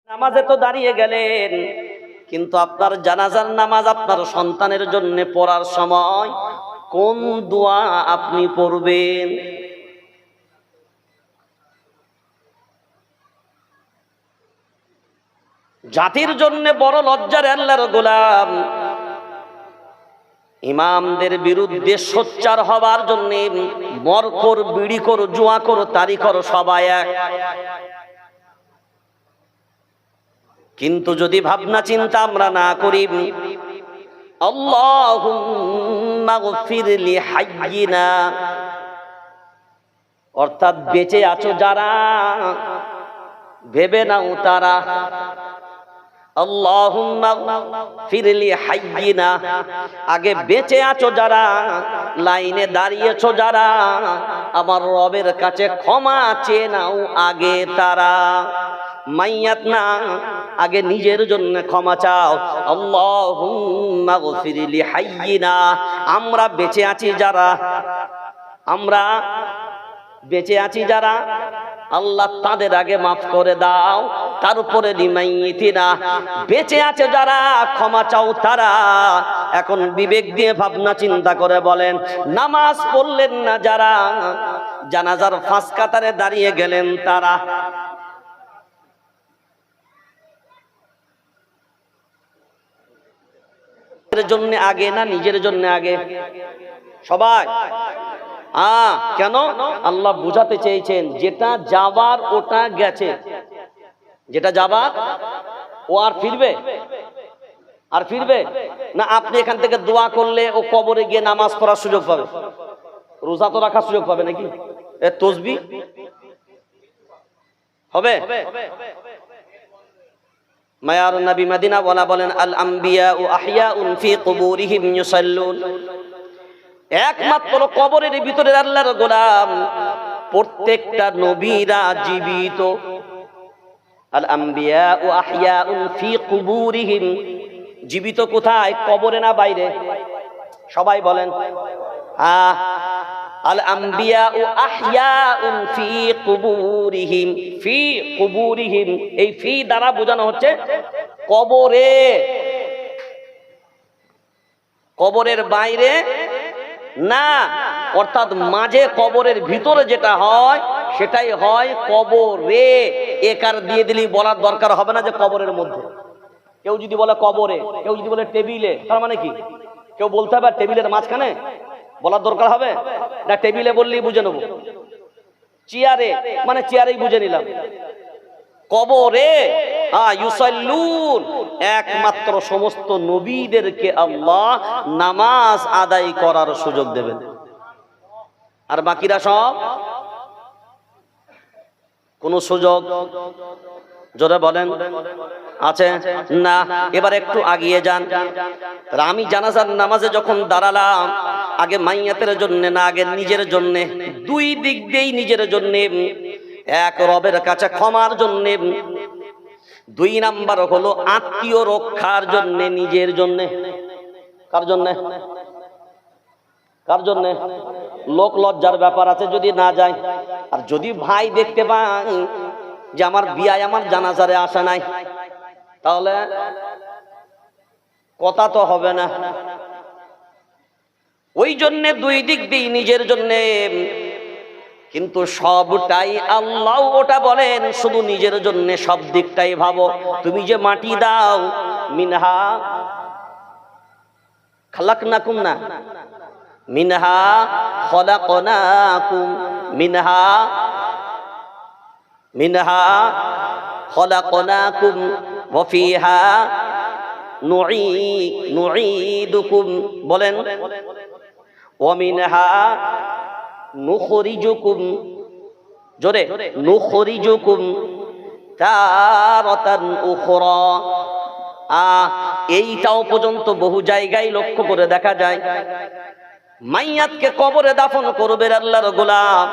নামাজে তো দাঁড়িয়ে গেলেন, কিন্তু আপনার জানাজার নামাজ আপনার সন্তানের জন্য পড়ার সময় কোন দোয়া আপনি পড়বেন? জাতির জন্য বড় লজ্জার আল্লাহর গোলাম, ইমামদের বিরুদ্ধে সোচ্চার হবার জন্য মরকর, বিড়ি কর, জুয়া কর, তারি কর, সবাই এক। কিন্তু যদি ভাবনা চিন্তা আমরা না করি, আল্লাহুম্মা গফির লি হাইয়িনা, অর্থাৎ বেঁচে আছো যারা, ভেবে নাও তারা। আল্লাহুম্মা গফির লি হাইয়িনা, আগে বেঁচে আছো যারা, লাইনে দাঁড়িয়েছো যারা, আমার রবের কাছে ক্ষমা চেয়ে নাও আগে তারা। মাইয়াত না, আগে নিজের জন্য ক্ষমা চাও। আল্লাহুম্মা গফির লি হাইয়িনা, আমরা বেঁচে আছি যারা, আমরা বেঁচে আছি যারা, আল্লাহ তাদের আগে মাফ করে দাও। তারপরে লিমাইয়িতিনা, বেঁচে আছে যারা, ক্ষমা চাও তারা। এখন বিবেক দিয়ে ভাবনা চিন্তা করে বলেন, নামাজ পড়লেন না যারা, জানাজার ফাঁস কাতারে দাঁড়িয়ে গেলেন তারা, জন্য আগে না নিজের জন্য আগে? সবাই কেন? আল্লাহ বুঝাতে চেয়েছেন, যেটা যাবার ওটা গেছে, যেটা যাবার ও আর ফিরবে? আর ফিরবে না। আপনি এখান থেকে দোয়া করলে ও কবরে গিয়ে নামাজ পড়ার সুযোগ পাবে, রোজা তো রাখার সুযোগ পাবে নাকি? তসবিহ হবে? মায়ার নবী মদিনা ওয়ালা বলেন, আল আম্বিয়া ও আহিয়াউন ফি কুবুরিহিম ইউসাল্লুন, একমাত্র কবরের ভিতরে আল্লাহর গোলাম, প্রত্যেকটা নবীরা জীবিত। আল আম্বিয়া ও আহিয়াউন ফি কুবুরিহিম, জীবিত কোথায়? কবরে না বাইরে? সবাই বলেন আল আম্বিয়া ও আহিয়াউন ফি কুবুরিহিম। ফি কুবুরিহিম, এই ফি দ্বারা বোঝানো হচ্ছে কবরে, কবরের বাইরে না, অর্থাৎ মাঝে কবরের ভিতরে যেটা হয় সেটাই হয় কবরে। একার দিয়ে দিলেই বলার দরকার হবে না যে কবরের মধ্যে। কেউ যদি বলে কবরে, কেউ যদি বলে টেবিলে, তার মানে কি? কেউ বলতে হবে টেবিলের মাঝখানে, বলার দরকার হবে না? টেবিলে বললেই বুঝে নেব। চেয়ারে মানে চেয়ারেই বুঝে নিলাম। কবরে ইউসাল্লুন, একমাত্র সমস্ত নবীদেরকে আল্লাহ নামাজ আদায় করার সুযোগ দেবেন, আর বাকিরা সব কোন সুযোগ? জোরে বলেন আছে না? এবার একটু আগিয়ে যান। আমি জানাজার নামাজে যখন দাঁড়ালাম, আগে মাইয়াতের জন্য না, আগে নিজের জন্য? দুই দিক দিয়েই নিজের জন্য, এক রবের কাছে ক্ষমার জন্য, দুই নাম্বার হলো আত্মীয় রক্ষার জন্য, নিজের জন্য। কার জন্য? কার জন্য? লোক লজ্জার ব্যাপার আছে যদি না যায়। আর যদি ভাই দেখতে পাই যে আমার বিয়ায় আমার জানাজারে আসা নাই, তাহলে কথা তো হবে না। ওই জন্য দুই দিক দিয়ে নিজের জন্য, কিন্তু সবটাই আল্লাহ ওটা বলেন শুধু নিজের জন্য, সব দিকটাই ভাবো। তুমি যে মাটি দাও, মিনহা খালাকনাকুম না, মিনহা খলাকনাকুম, মিনহা মিনহা খলাকনাকুম ওয়া ফিহা নুঈদুকুম, বলেন ওয়া মিনহা নুখরিজুকুম, জোরে, নুখরিজুকুম তারাতান উখরা। এইটাও পর্যন্ত বহু জায়গায় লক্ষ্য করে দেখা যায়। মাইয়াতকে কবরে দাফন করবে আল্লাহর গোলাম,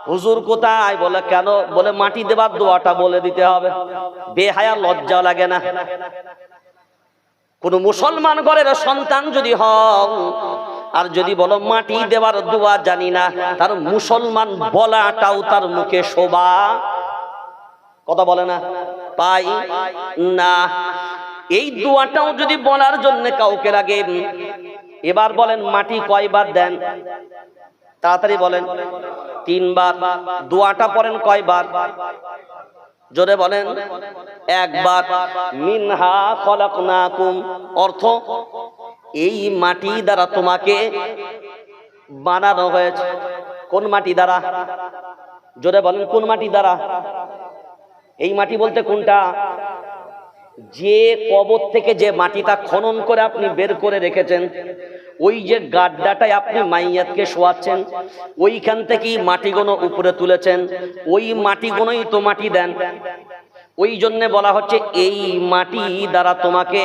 হুজুর কোথায়? বলে কেন? বলে মাটি দেবার দোয়াটা বলে দিতে হবে। বেহায়া, লজ্জা লাগে না? কোন মুসলমান ঘরের সন্তান যদি হও আর যদি বলো মাটি দেওয়ার দোয়া জানি না, তার মুসলমান বলাটাও তার মুখে শোভা কথা বলে না। পাই না। এই দোয়াটাও যদি বলার জন্য কাউকে লাগে, এবার বলেন মাটি কয়বার দেন? তাড়াতাড়ি বলেন। 3 বার। দোয়াটা পড়েন কয়বার? জোরে বলেন। 1 বার। মিনহা খলাকনাকুম, অর্থ এই মাটি দ্বারা তোমাকে বানানো হয়েছে। কোন মাটি দ্বারা? জোরে বলেন, কোন মাটি দ্বারা? এই মাটি বলতে কোনটা? যে কবর থেকে যে মাটিটা খনন করে আপনি বের করে রেখেছেন, ওই যে গাড্ডাটায় আপনি মাইয়াতকে শোয়াচ্ছেন, ওইখান থেকেই মাটিগুলো উপরে তুলেছেন, ওই মাটিগুলোই তো মাটি দেন। ওই জন্য বলা হচ্ছে এই মাটি দ্বারা তোমাকে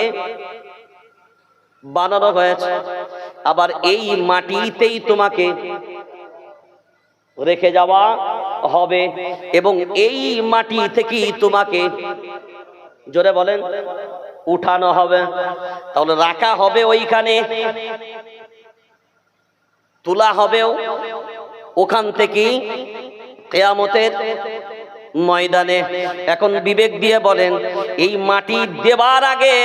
বানানো হয়েছে, আবার এই মাটিতেই তোমাকে রেখে যাওয়া হবে, এবং এই মাটি থেকেই তোমাকে, জোরে বলেন, উঠানো হবে। তাহলে রাখা হবে ওইখানে, তোলা হবেও ওখান থেকেই কিয়ামতের ময়দানে। এখন বিবেক দিয়ে বলেন, এই মাটি দেবার আগে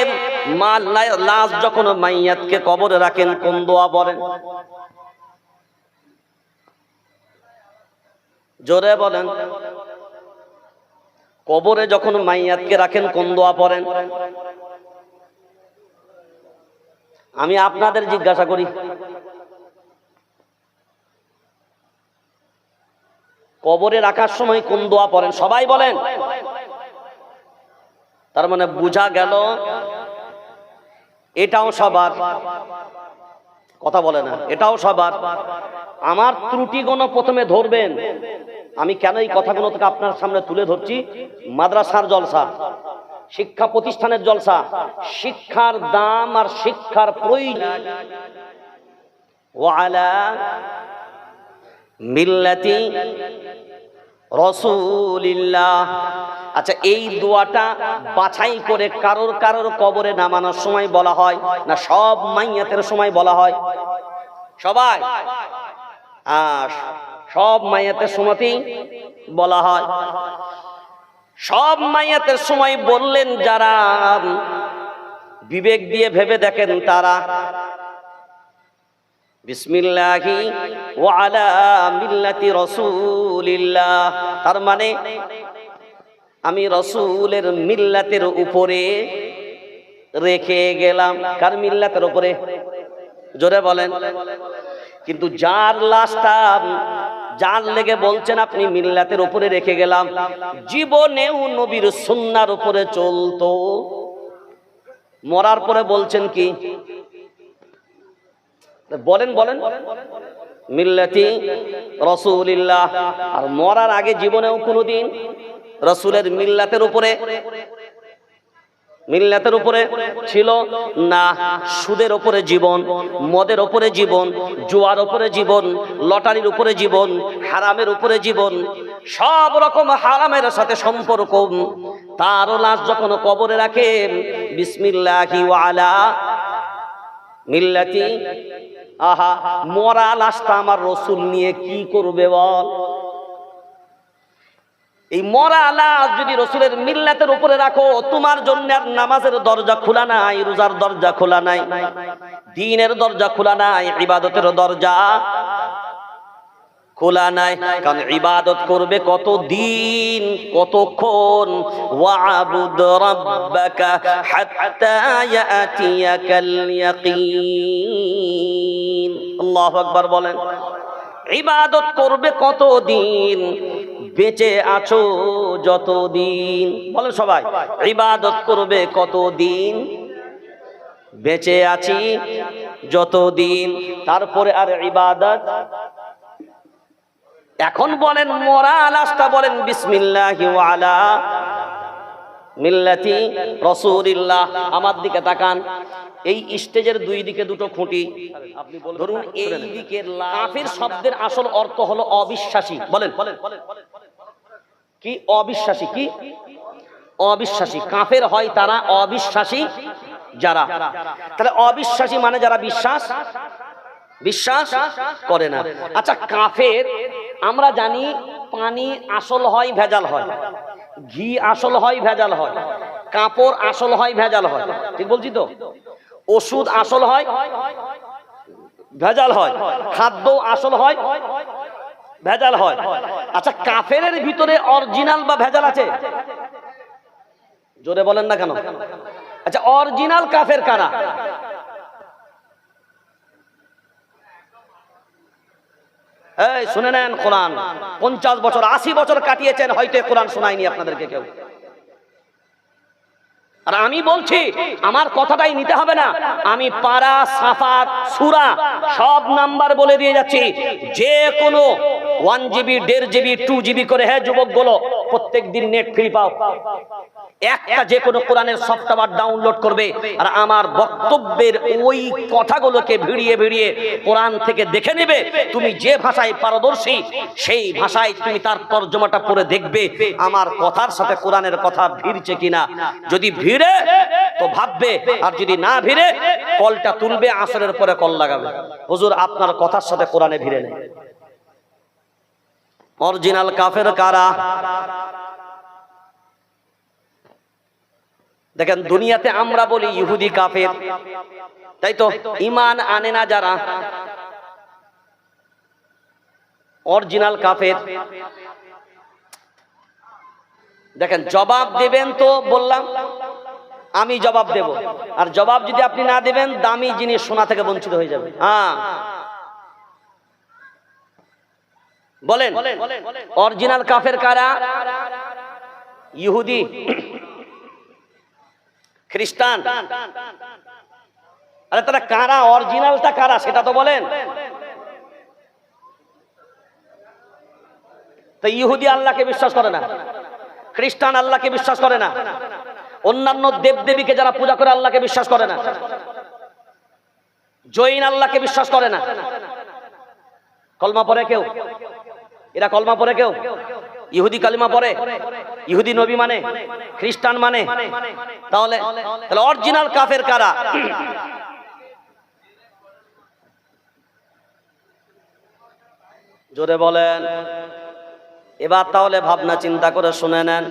লাশ যখন মাইয়াতকে কবরে রাখেন কোন দোয়া বলেন? জোরে বলেন। কবরে যখন মাইয়াতকে রাখেন কোন দোয়া পড়েন? আমি আপনাদের জিজ্ঞাসা করি, কবরে রাখার সময় কোন দোয়া পড়েন? সবাই বলেন। তার মানে বোঝা গেল এটাও সবার, কথা বলে না, এটাও সবার। আমার ত্রুটিগুলো প্রথমে ধরবেন। আমি কেন এই কথাগুলো থেকে আপনার সামনে তুলে ধরছি? মাদ্রাসার জলসা, শিক্ষা প্রতিষ্ঠানের জলসা, শিক্ষার দাম আর শিক্ষার প্রয়োজন। ওয়ালা মিল্লাতি রাসূলিল্লাহ। আচ্ছা, এই দোয়াটা বাছাই করে কারোর কারোর কবরে নামানোর সময় বলা হয় না সব মাইয়াতের সময় বলা হয়? সবাই, সব মাইয়াতের সময়তেই বলা হয়। সব মাইয়াতের সময় বললেন যারা বিবেক দিয়ে ভেবে দেখেন তারা বিসমিল্লাহি ওয়া আলা মিল্লাতি রাসূলিল্লাহ, তার মানে আমি রাসূলের মিল্লাতের উপরে রেখে গেলাম। কার মিল্লাতের উপরে? জোরে বলেন। কিন্তু যার লাশটা, যার লেগে বলছেন আপনি মিল্লাতের উপরে রেখে গেলাম, জীবনেও নবীর সুন্নাহর উপরে চলতো, মরার পরে বলছেন কি? বলেন বলেন, মিল্লাতি রাসূলিল্লাহ। আর মরার আগে জীবনেও কোনোদিন রাসূলের মিল্লাতের উপরে ছিল না। সুদের উপরে জীবন, মদের উপরে জীবন, জুয়ার উপরে জীবন, লটারির উপরে জীবন, হারামের উপরে জীবন, সব রকম হারামের সাথে সম্পর্ক। তার লাশ যখন কবরে রাখে, বিসমিল্লাহি ওয়া আলা মিল্লাতি, আহা, মরা লাশটা আমার রাসূল নিয়ে কি করবে বল? এই মরা লাশ যদি রাসূলের মিল্লাতের উপরে রাখো, তোমার জন্য আর নামাজের দরজা খোলা নাই, রোজার দরজা খোলা নাই, দ্বীনের দরজা খোলা নাই, ইবাদতের দরজা খোলা নাই। কারণ ইবাদত করবে কত দিন, কতক্ষণ? ওয়াবুদ রাব্বাকা হাত্তা ইয়াতিয়াকাল ইয়াকিন। আল্লাহু আকবার বলেন। ইবাদত করবে কতদিন? বেঁচে আছো যতদিন। বলেন সবাই, ইবাদত করবে কতদিন? বেঁচে আছি যতদিন। তারপরে আর ইবাদত। এখন বলেন মরা লাশটা বলেন বিসমিল্লাহি ওয়া আলা মিল্লাতি রাসূলিল্লাহ। আমার দিকে তাকান। এই স্টেজের দুই দিকে দুটো খুঁটি। আপনি ধরুন এই দিকের কাফির শব্দের আসল অর্থ হলো অবিশ্বাসী। বলেন কি? অবিশ্বাসী। কি? অবিশ্বাসী। কাফের হয় তারা অবিশ্বাসী যারা। তাহলে অবিশ্বাসী মানে যারা বিশ্বাস করে না। আচ্ছা, কাফের আমরা জানি পানি আসল হয় ভেজাল হয়, ঘি আসল হয় ভেজাল হয়, কাপড় আসল হয় ভেজাল হয়, ঠিক বলছি তো? ওষুধ আসল হয় ভেজাল হয়, খাদ্য আসল হয় ভেজাল হয়। আচ্ছা, কাফেরের ভিতরে অরিজিনাল বা ভেজাল আছে? জোরে বলেন না কেন? আচ্ছা, অরিজিনাল কাফের কারা? এই শুনে নেন, কোরআন 50 বছর 80 বছর কাটিয়েছেন, হয়তো কোরআন শোনায়নি আপনাদেরকে কেউ। আর আমি বলছি, আমার কথাটাই নিতে হবে না, আমি পারা, সাফাত, সূরা সব নাম্বার বলে দিয়ে যাচ্ছি। যে কোনো 1 GB 1.5 GB 2 GB করে, হ্যাঁ যুবকগুলো, প্রত্যেক দিন নেট ফ্রি পাও, একটা যে কোনো কোরআনের সফটওয়্যার ডাউনলোড করবে, আর আমার বক্তব্যের ওই কথাগুলোকে ভিড়িয়ে ভিড়িয়ে কোরআন থেকে দেখে নেবে। তুমি যে ভাষায় পারদর্শী, সেই ভাষায় তুমি তার তরজমাটা পড়ে দেখবে আমার কথার সাথে কোরআনের কথা ভিড়ছে কিনা। যদি ভিড়ে তো ভাববে, আর যদি না ভিড়ে কলটা তুলবে, আসরের পরে কল লাগাবে, হুজুর আপনার কথার সাথে কোরআনে ভিড়ে নেই। অরিজিনাল কাফের কারা? দেখেন, দুনিয়াতে আমরা বলি ইহুদি কাফের, তাই তো? ঈমান আনে না যারা, অরিজিনাল কাফের। দেখেন, জবাব দেবেন তো বললাম আমি জবাব দেব, আর জবাব যদি আপনি না দেবেন, দামি জিনিস সোনা থেকে বঞ্চিত হয়ে যাবে। হ্যাঁ বলেন, অরিজিনাল কাফের কারা? ইহুদি, খ্রিস্টান। আরে তারা কারা? অরিজিনালটা কারা সেটা তো বলেন। তো ইহুদি আল্লাহকে বিশ্বাস করে না, খ্রিস্টান আল্লাহকে বিশ্বাস করে না, অন্যান্য দেবদেবীকে যারা পূজা করে আল্লাহকে বিশ্বাস করে না, জৈন আল্লাহকে বিশ্বাস করে না। কলমা পড়ে কেউ? এরা কলমা পড়ে কেউ? ইহুদি কালিমা পড়ে? ইহুদি নবী মানে, খ্রিস্টান মানে? তাহলে অরিজিনাল কাফের কারা? জোরে বলেন। এবার তাহলে ভাবনা চিন্তা করে শুনে নেন।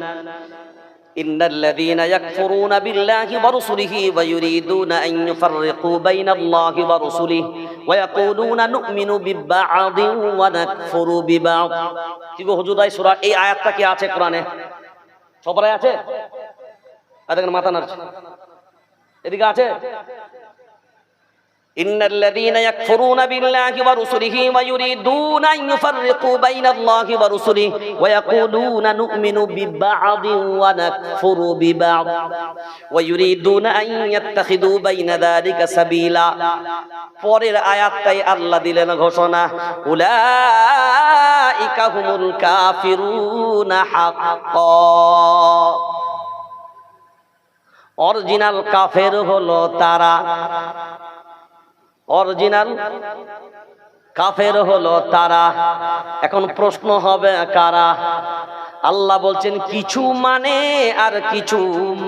ইন্নাল্লাযীনা ইয়াকফুরুনা বিল্লাহি ওয়া রাসূলিহি ওয়া ইউরিদুনা আন ইউফাররিকু বাইনাল্লাহি ওয়া রাসূলিহি ওয়া ইয়াকুলুনা নু'মিনু বিবা'দিন ওয়া নাকফুরু বিবা'দ। কি গো হুজুর, এই সূরা, এই আয়াতটা কি আছে কোরআনে? সবাই আছে? আর দেখেন মাথা নাড়ছে, এদিকে আছে। ইন্নাল্লাযীনা ইয়াকফুরুনা বিল্লাহি ওয়া রাসূলিহি ওয়া ইউরিদুনা আন ইউফাররিকু বাইনাল্লাহি ওয়া রাসূলিহি ওয়া ইয়াকুলুনা নু'মিনু বিবা'দিন ওয়া নাকফুরু বিবা'দ ওয়া ইউরিদুনা আন ইয়াত্তাখিযু বাইনা যালিকা সাবিলা। পরের আয়াতটাই আল্লাহ দিলেন ঘোষণা, উলাইকা হুমুল কাফিরুনা হাক্কান। অরিজিনাল কাফের হলো তারা, অরিজিনাল কাফের হলো তারা। এখন প্রশ্ন হবে কারা? আল্লাহ বলছেন কিছু মানে আর কিছু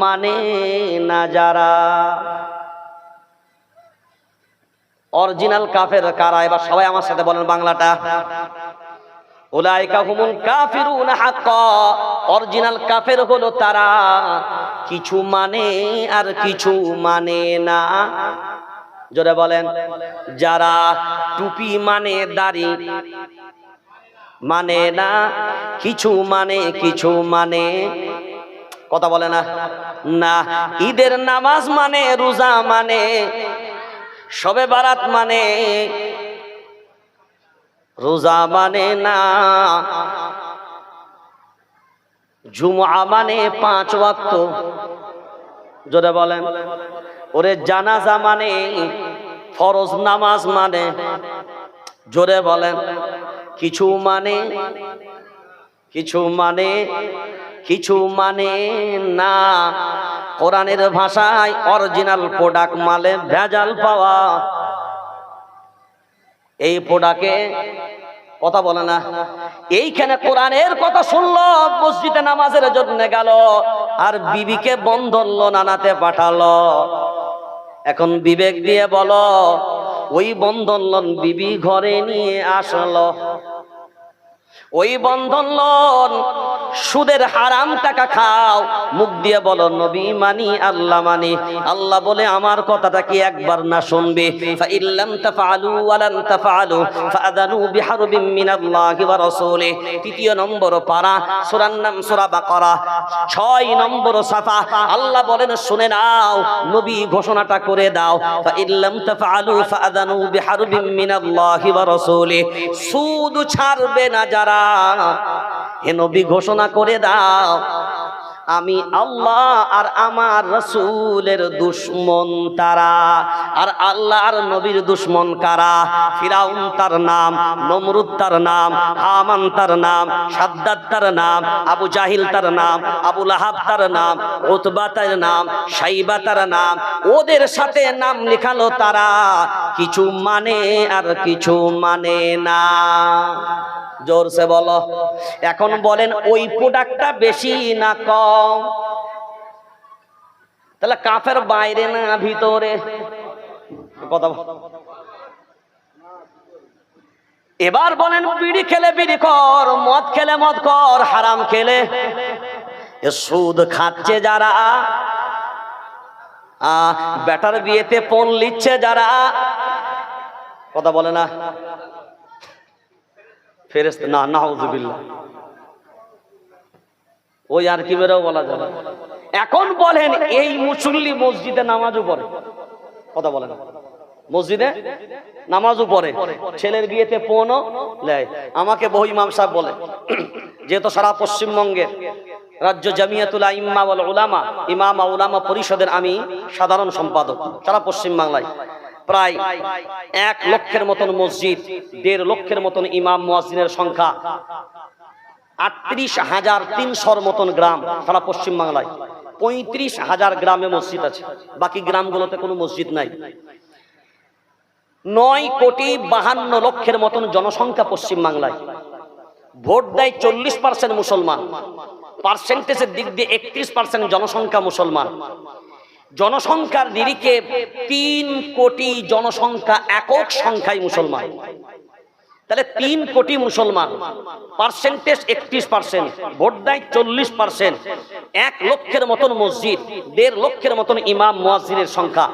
মানে না যারা। অরিজিনাল কাফের কারা? এবার সবাই আমার সাথে বলেন বাংলাটা। উলাইকা হুমুল কাফিরুনা হাক্কান। অরিজিনাল কাফের হলো তারা, কিছু মানে আর কিছু মানে না। জোরে বলেন। যারা টুপি মানে দাড়ি মানে না, কিছু মানে কিছু মানে, কথা বলে না না। ঈদের নামাজ মানে, রোজা মানে, শবে বারাত মানে, রোজা মানে না। জুমআ মানে 5 ওয়াক্ত। জোরে বলেন। ওরে জানাজা মানে, ফরজ নামাজ মানে। জোরে বলেন। কিছু মানে, কিছু মানে, কিছু মানে না। কোরআনের ভাষায় অরিজিনাল প্রোডাক্ট মানে ভেজাল পাওয়া। এই প্রোডাক্টে কথা বলে না। এইখানে কোরআনের কথা শুনলো, মসজিদে নামাজের জন্য গেল, আর বিবিকে বন্ধন লোন আনাতে পাঠালো। এখন বিবেক দিয়ে বলো, ওই বন্ধন লোন বিবি ঘরে নিয়ে আসলো, ওই বন্ধন লোন সুদের হারাম টাকা খাও, মুখ দিয়ে বলো নবী মানি আল্লাহ মানি। আল্লাহ বলে আমার কথাটা কি একবার না শুনবে? ফা ইল্লাম তাফআলু ওয়া লান তাফআলু ফাআযানু বিহারবিন মিনাল্লাহি ওয়া রাসূলিহি। ৩য় নম্বর পারা, সূরার নাম সূরা বাকারা, ৬ নম্বর সাফা। আল্লাহ বলেন শুনে নাও, নবী ঘোষণাটা করে দাও, ফা ইল্লাম তাফআলু ফাআযানু বিহারবিন মিনাল্লাহি ওয়া রাসূলিহি। সুদ ছাড়বে না যারা, হে নবী ঘোষণা করে দাও আমি আল্লাহ আর আমার রাসূলের দুশমন তারা। আর আল্লাহ আর নবীর দুশমন কারা? ফিরাউন তার নাম, নমরুদ তার নাম, হামান তার নাম, সাদ্দাদ তার নাম, আবু জাহিল তার নাম, আবু লাহাব তার নাম, উতবা তার নাম, শাইবা তার নাম। ওদের সাথে নাম লেখালো তারা, কিছু মানে আর কিছু মানে না। জোরসে বলো। এখন বলেন ওই প্রোডাক্টটা বেশি না কম? তাহলে কাফের বাইরে না ভিতরে? কথা এবার বলেন বিড়ি খেলে বিড়ি কর, মদ খেলে মদ কর, হারাম খেলে সুদ খাচ্ছে যারা, বেটার বিয়েতে পণ লিচ্ছে যারা, কথা বলে না ফেরেশতা না, নাউযুবিল্লাহ, ওই আর কি বেরো বলা যাবে। এখন বলেন এই মুসল্লি মসজিদে নামাজও পড়ে, কথা বলে না, মসজিদে নামাজও পড়ে, ছেলের বিয়েতে পণও নেয়। আমাকে বহু ইমাম সাহেব বলে, যেহেতু সারা পশ্চিমবঙ্গের রাজ্য জামিয়াতুল আইম্মা ওয়াল উলামা, ইমাম উলামা পরিষদের আমি সাধারণ সম্পাদক সারা পশ্চিমবাংলায়, প্রায় ১ লক্ষের মতন মসজিদ, ১.৫ লক্ষের মতন ইমাম মুয়াজ্জিনের সংখ্যা, ৩৮,৩০০ মতন গ্রাম সারা পশ্চিমবাংলায়, ৩৫,০০০ গ্রামে মসজিদ আছে, বাকি গ্রামগুলোতে কোনো মসজিদ নাই। ৯,৫২,০০,০০০ মতন জনসংখ্যা পশ্চিমবাংলায়। ভোট দেয় ৪০% মুসলমান, পার্সেন্টেজের দিক দিয়ে ৩১% জনসংখ্যা মুসলমান। জনসংখ্যার নিরিখে ৩ কোটি জনসংখ্যা, একক সংখ্যায় মুসলমান। তাহলে ৩ কোটি মুসলমান, পার্সেন্টেজ ৩১%, ভোট দেয় ৪০%, ১ লক্ষের মতন মসজিদ, ১.৫ লক্ষের মতন ইমাম মুয়াজ্জিনের সংখ্যা,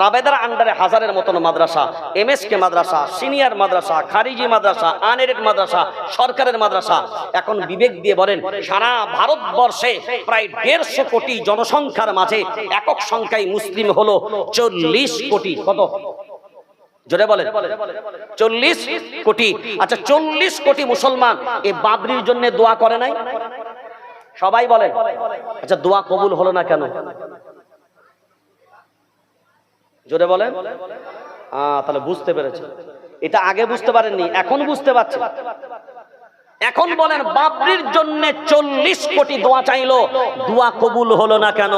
রাবেদার আন্ডারে ১,০০০-এর মতন মাদ্রাসা, এমএসকে মাদ্রাসা, সিনিয়র মাদ্রাসা, খারিজি মাদ্রাসা, আনএডেড মাদ্রাসা, সরকারের মাদ্রাসা। এখন বিবেক দিয়ে বলেন, সারা ভারতবর্ষে প্রায় ১৫০ কোটি জনসংখ্যার মাঝে একক সংখ্যায় মুসলিম হলো ৪০ কোটি। কত? জোরে বলেন। ৪০ কোটি। আচ্ছা, ৪০ কোটি মুসলমান এই বাবরির জন্য দোয়া করে নাই? সবাই বলে। আচ্ছা, দোয়া কবুল হলো না কেন? জোরে বলেন। তাহলে বুঝতে পেরেছে। এটা আগে বুঝতে পারেননি, এখন বুঝতে পারছে। এখন বলেন বাবরির জন্য ৪০ কোটি দোয়া চাইলো, দোয়া কবুল হলো না কেন?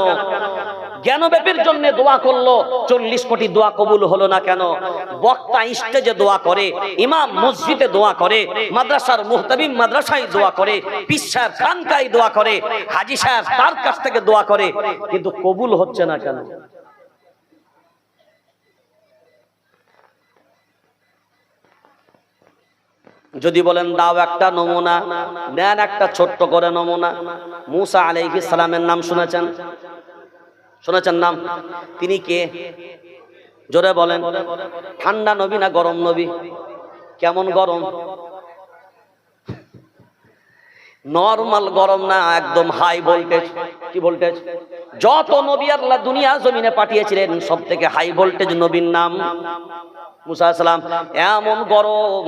জ্ঞানব্যাপীর জন্য দোয়া করলো, ৪০ কোটি দোয়া কবুল হলো না কেন? বক্তা স্টেজে দোয়া করে, ইমাম মসজিদে দোয়া করে, মাদ্রাসার মুহতামিম মাদ্রাসায় দোয়া করে, পীর সাহেব খানকায় দোয়া করে, হাজী সাহেব তার কাছ থেকে দোয়া করে, কিন্তু কবুল হচ্ছে না কেন? যদি বলেন দাও একটা নমুনা, নেন একটা ছোট্ট করে নমুনা। মুসা আলাইহিস সালামের নাম শুনেছেন? শুনেছেন নাম? তিনি কে? জোরে বলেন। ঠান্ডা নবী না গরম নবী? কেমন গরম? নরমাল গরম না, একদম হাই ভোল্টেজ। কি ভোল্টেজ? যত নবী আল্লাহ দুনিয়া জমিনে পাঠিয়েছিলেন সব থেকে হাই ভোল্টেজ নবীর নাম মুসা আলাইহিস সালাম। এমন গরম,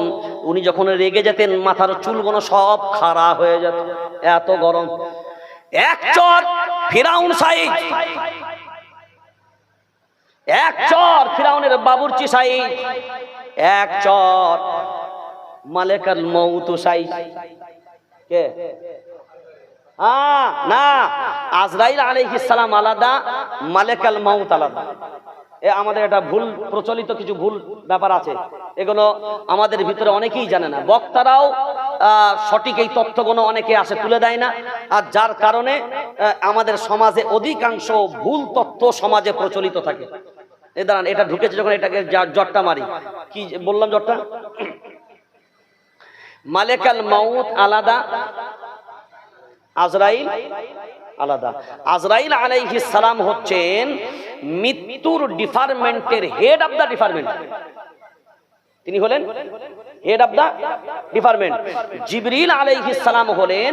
উনি যখন রেগে যেতেন মাথার চুলগুলো সব খাড়া হয়ে যেত, এত গরম। এক চর ফিরাউন সাইদ, এক চর ফিরাউনের বাবুর্চি সাইদ, এক চর মালেকাল মউত সাইদ। কে? না, আজরাইল আলাইহিস সালাম আলাদা, মালেকাল মউত আলাদা। আমাদের এটা ভুল প্রচলিত কিছু ভুল ব্যাপার আছে, এগুলো আমাদের ভিতরে অনেকেই জানে না। বক্তারাও সঠিক এই তথ্যগুলো অনেকে আসে তুলে দেয় না, আর যার কারণে আমাদের সমাজে অধিকাংশ ভুল তথ্য সমাজে প্রচলিত থাকে। দাঁড়ান, এটা ঢুকেছে যখন এটাকে জটটা মারি। কি বললাম জটটা? মালেকাল মউত আলাদা, আজরাইল আলাদা। আজরাইল আলাইহিস সালাম হচ্ছেন মৃত্যুর ডিপার্টমেন্টের হেড অফ দা ডিপার্টমেন্ট। তিনি হলেন হেড অফ দা ডিপার্টমেন্ট। জিবরিল আলাইহিস সালাম হলেন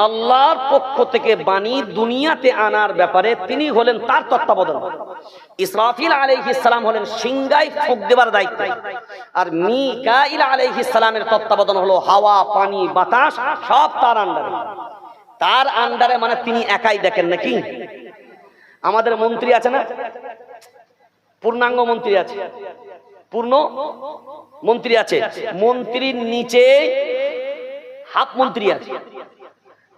আল্লাহর পক্ষ থেকে বাণী দুনিয়াতে আনার ব্যাপারে তিনি হলেন তার তত্ত্বাবধান। ইসরাফিল আলাইহিস সালাম হলেন সিংহায় ফুঁক দেবার দায়িত্ব। আর মিকাইল আলাইহিস সালামের তত্ত্বাবধান হলো হাওয়া, পানি, বাতাস সব তার আন্ডারে। তার আন্ডারে মানে তিনি একাই দেখেন নাকি? আমাদের মন্ত্রী আছে না, পূর্ণাঙ্গ মন্ত্রী আছে, পূর্ণ মন্ত্রী আছে, মন্ত্রীর নিচে হাফ মন্ত্রী আছে,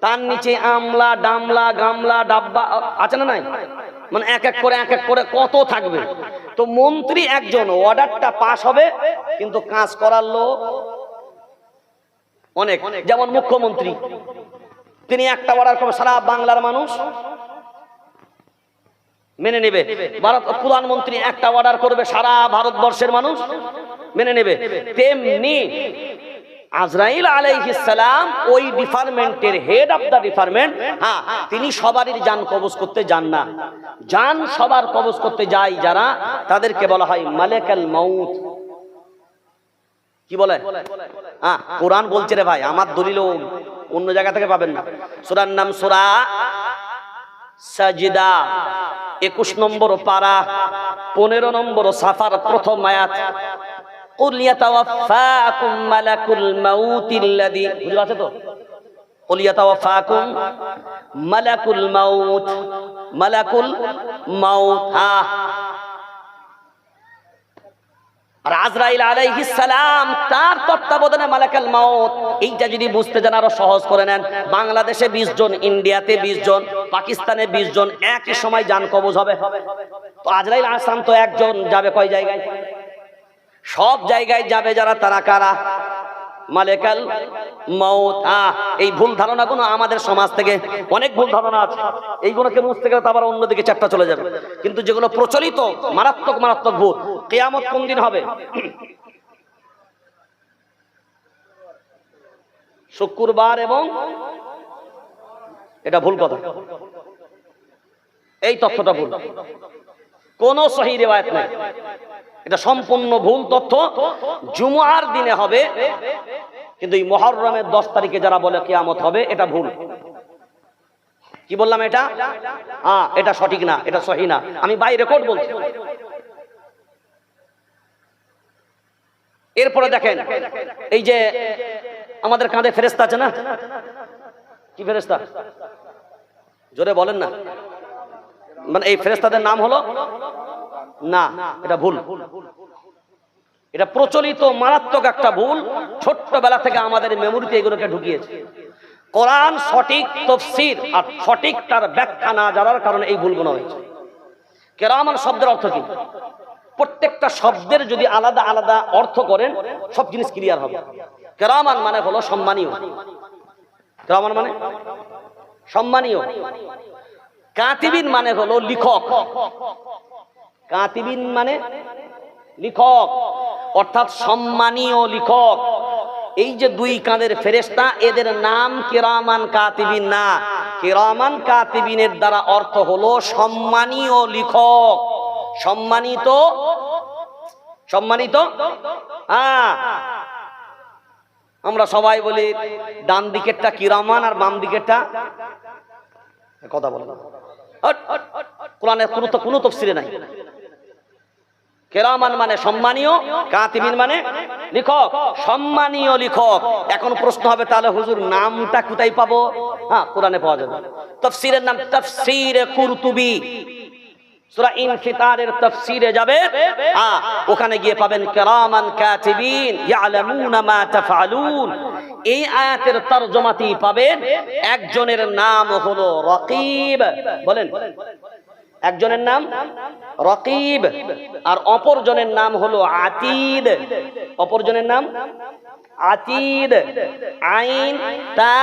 তার নিচে আমলা, ডামলা, গামলা, ডাব্বা আছে না নাই? মানে এক এক করে কত থাকবে। তো মন্ত্রী একজন, অর্ডারটা পাস হবে কিন্তু কাজ করার লোক অনেক। যেমন মুখ্যমন্ত্রী, তিনি একটা অর্ডার করবে, সারা বাংলার মানুষ মেনে নেবে। প্রধানমন্ত্রী একটা অর্ডার করবে, সারা ভারতবর্ষের মানুষ মেনে নেবে। তেমনি আজরাইল আলাইহিস সালাম ওই ডিপার্টমেন্টের হেড অফ দা ডিপার্টমেন্ট। হ্যাঁ, তিনি সবারই জান কবজ করতে যান না, জান সবার কবজ করতে যায় যারা, তাদেরকে বলা হয় মালাকুল মাউত। কি বলে? হ্যাঁ, কোরআন বলছে রে ভাই, আমার দলিল অন্য জায়গা থেকে পাবেন না। সূরার নাম সূরা সাজদা, 21 নম্বর পারা, 15 নম্বর সাফার প্রথম আয়াত। কুল ইয়াতাওয়াফাকুম মালাকুল মাউতিল্লাযী, বুঝা আছে তো? কুল ইয়াতাওয়াফাকুম মালাকুল মাউত, মালাকুল মাউত। আর আজরাইল আলাইহিস সালাম তার তত্ত্বাবধানে মালাকুল মাউত। এইটা যদি বুঝতে জানা আরো সহজ করে নেন, বাংলাদেশে 20 জন, ইন্ডিয়াতে 20 জন, পাকিস্তানে 20 জন একই সময় জান কবজ হবে। তো আজরাইল আলাইহিস সালাম তো একজন, যাবে কয় জায়গায়? সব জায়গায় যাবে। যারা তারা কারা? মালাকুল মাউত। এই ভুল ধারণাগুলো আমাদের সমাজ থেকে অনেক ভুল ধারণা আছে, এইগুলোকে মুছতে গেলে তো আবার অন্যদিকে চ্যাপ্টা চলে যাবে। কিন্তু যেগুলো প্রচলিত মারাত্মক মারাত্মক ভুল। কিয়ামত কোন দিন হবে? শুক্রবার, এবং এটা ভুল কথা, এই তথ্যটা ভুল, কোন সহিহ রিওয়ায়াত নাই, এটা সম্পূর্ণ ভুল তথ্য। জুমার দিনে হবে, কিন্তু এই মুহররমের 10 তারিখে যারা বলে কিয়ামত হবে, এটা ভুল। কি বললাম? এটা এটা সঠিক না, এটা সহিহ না, আমি বাই রেকর্ড বলছি। এরপরে দেখেন, এই যে আমাদের কাঁধে ফেরেশতা আছে না, কি ফেরেশতা? জোরে বলেন না। মানে এই ফেরেশতাদের নাম হলো না, এটা ভুল, এটা প্রচলিত মারাত্মক একটা ভুল। ছোট্টবেলা থেকে আমাদের মেমোরিতে এগুলোকে ঢুকিয়েছে। কোরআন সঠিক তাফসীর আর সঠিক তার ব্যাখ্যা না জানার কারণে এই ভুলগুলো হয়েছে। কেরামান শব্দের অর্থ কি? প্রত্যেকটা শব্দের যদি আলাদা আলাদা অর্থ করেন, সব জিনিস ক্লিয়ার হবে। কেরামান মানে হলো সম্মানীয়, কেরামান মানে সম্মানীয়। কাতিবিন মানে হলো লিখক, কাতিবিন মানে লিখক, অর্থাৎ সম্মানীয় লিখক। এই যে দুই কাঁধের ফেরেশতা, এদের নাম কিরামান কাতিবিন না। কিরামান কাতিবিনের দ্বারা অর্থ হলো সম্মানীয় লিখক, সম্মানিত, সম্মানিত। আমরা সবাই বলি ডান দিকেরটা কিরামান আর বাম দিকেরটা, কথা বলে না, কোরআনের কোনো তাফসীরে নাই। কেরামান মানে সম্মানীয়, কাতিবিন মানে লিখক, সম্মানীয় লিখক। এখন প্রশ্ন হবে, তাহলে হুজুর নামটা কোথায় পাবো? কোরআনে পাওয়া যাবে। তাফসীরের নাম তাফসীরে কুরতুবী, সূরা ইনফিতারের তাফসীরে যাবে, ওখানে গিয়ে পাবেন কিরামান কাতিবিন ইয়ালামুনা মা তাফআলুন। এই আয়াতের তরজমাতেই পাবেন একজনের নাম হলো রাকিব। বলেন, একজনের নাম রাকিব আর অপরজনের নাম হলো আতীদ। অপরজনের নাম আতীদ, আইন তা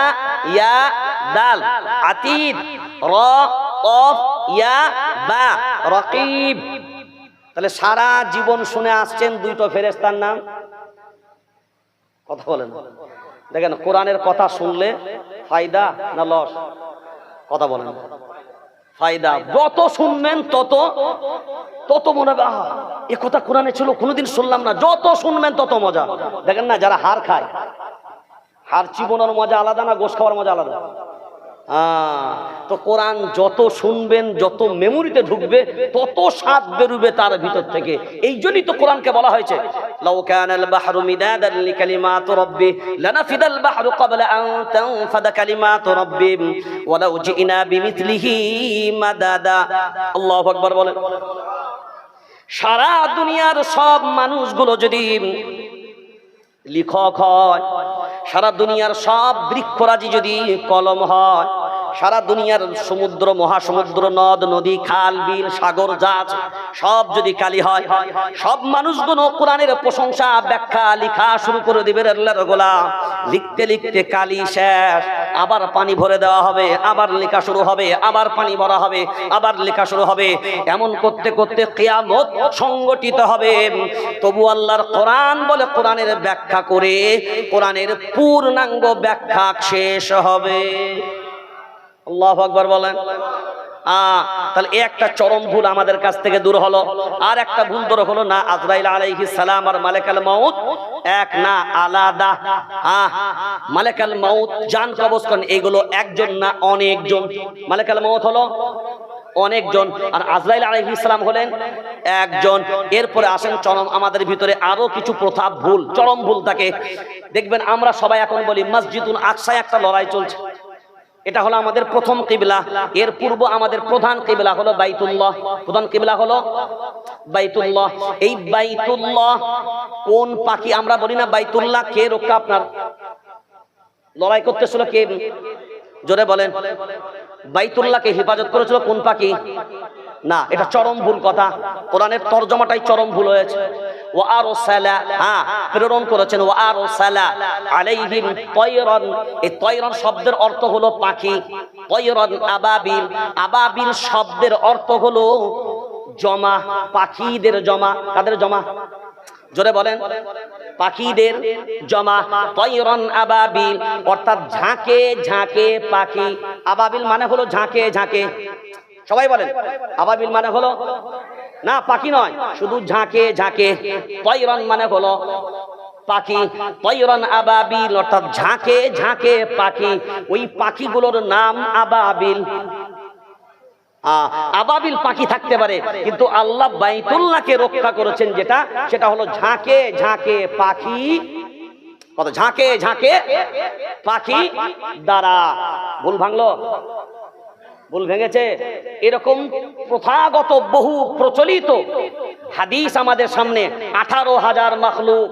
ইয়া দাল, আতীদ, র কফ ইয়া বা, রাকিব। তাহলে সারা জীবন শুনে আসছেন দুইটো ফেরেশতার নাম, কথা বলেন, দেখেন কোরআনের কথা শুনলে ফায়দা না লস? কথা বলেন। ফায়দা, যত শুনবেন তত তত মনে হবে আহা এ কথা কোরআনে ছিল, কোনোদিন শুনলাম না। যত শুনবেন তত মজা। দেখেন না, যারা হার খায়, হার চিবানোর মজা আলাদা না গোশ খাওয়ার মজা আলাদা? তো কোরআন যত শুনবেন, যত মেমোরিতে ঢুকবে, তত স্বাদ বেরোবে তার ভিতর থেকে। এই জন্যই তো কোরআনকে বলা হয়েছে লাউ কানাল বাহরু মিদাদান লিকালিমাতি রাব্বি লানাফিদাল বাহরু ক্বাবলা আন তানফাদা কালিমাতু রাব্বি ওয়ালাউ জিনা বিমিথলিহি মাদাদা। আল্লাহু আকবার বলেন। সারা দুনিয়ার সব মানুষগুলো যদি লেখক হয়, সারা দুনিয়ার সব বৃক্ষরাজি যদি কলম হয়, সারা দুনিয়ার সমুদ্র মহাসমুদ্র নদ নদী খাল বিল সাগর জাহাজ সব যদি কালি হয়, সব মানুষগুলো কোরআনের প্রশংসা ব্যাখ্যা লেখা শুরু করে দিবে। আল্লাহর গোলাম লিখতে লিখতে কালি শেষ, আবার পানি ভরে দেওয়া হবে, আবার লেখা শুরু হবে, আবার পানি ভরা হবে, আবার লেখা শুরু হবে। এমন করতে করতে কিয়ামত সংগঠিত হবে। তবু আল্লাহর কোরআন বলে কোরআনের ব্যাখ্যা করে কোরআনের পূর্ণাঙ্গ ব্যাখ্যা শেষ হবে। আল্লাহু আকবার বলেন। তাহলে একটা চরম ভুল আমাদের কাছ থেকে দূর হলো। আর একটা ভুল দূর হলো না, আজরাইল আলাইহিস সালাম আর মালাকুল মাউত এক না, আলাদা। মালাকুল মাউত জান কবজ করেন, এগুলো একজন না অনেকজন। মালাকুল মাউত হলো অনেকজন, আর আজরাইল আলাইহিস সালাম হলেন একজন। এরপরে আসেন চরম, আমাদের ভিতরে আরো কিছু প্রথা ভুল, চরম ভুল থাকে। দেখবেন আমরা সবাই এখন বলি মসজিদুল আকসায় একটা লড়াই চলছে, এটা হলো আমাদের প্রথম কিবলা। এর পূর্ব আমাদের প্রধান কিবলা হলো বাইতুল্লাহ। প্রধান কিবলা হলো বাইতুল্লাহ। এই বাইতুল্লাহ কোন পাখি? আমরা বলি না বাইতুল্লাহ কে রক্ষা? আপনার লড়াই করতেছিল কে? জোরে বলেন। বাইতুল্লাহকে হেফাজত করেছিল কোন পাখি? না, এটা চরম ভুল কথা। কোরআনের তরজমাটাই চরম ভুল হয়েছে। ওয়া আরসালা, প্রেরণ করেছেন। ওয়া আরসালা আলাইহিম তায়রান, এই তায়রান শব্দের অর্থ হলো পাখি। তায়রান আবাবিল, আবাবিল শব্দের অর্থ হলো জমা, পাখিদের জমা। কাদের জমা? জোরে বলেন। পাখিদের জমা। তায়রান আবাবিল অর্থাৎ ঝাঁকে ঝাঁকে পাখি। আবাবিল মানে হলো ঝাঁকে ঝাঁকে। সবাই বলেন আবাবিল মানে হলো না পাখি নয়, শুধু ঝাঁকে ঝাঁকে। তায়রান মানে হলো পাখি। তায়রান আবাবিল অর্থাৎ ঝাঁকে ঝাঁকে পাখি। ওই পাখিগুলোর নাম আবাবিল। আবাবিল পাখি থাকতে পারে, কিন্তু আল্লাহ বাইতুল্লাহকে রক্ষা করেছেন যেটা, সেটা হলো ঝাঁকে ঝাঁকে পাখি। কত ঝাঁকে ঝাঁকে পাখি দ্বারা। ভুল ভাঙলো? ভুল ভেঙেছে। এরকম প্রথাগত বহু প্রচলিত হাদিস আমাদের সামনে। 18,000 মাখলুক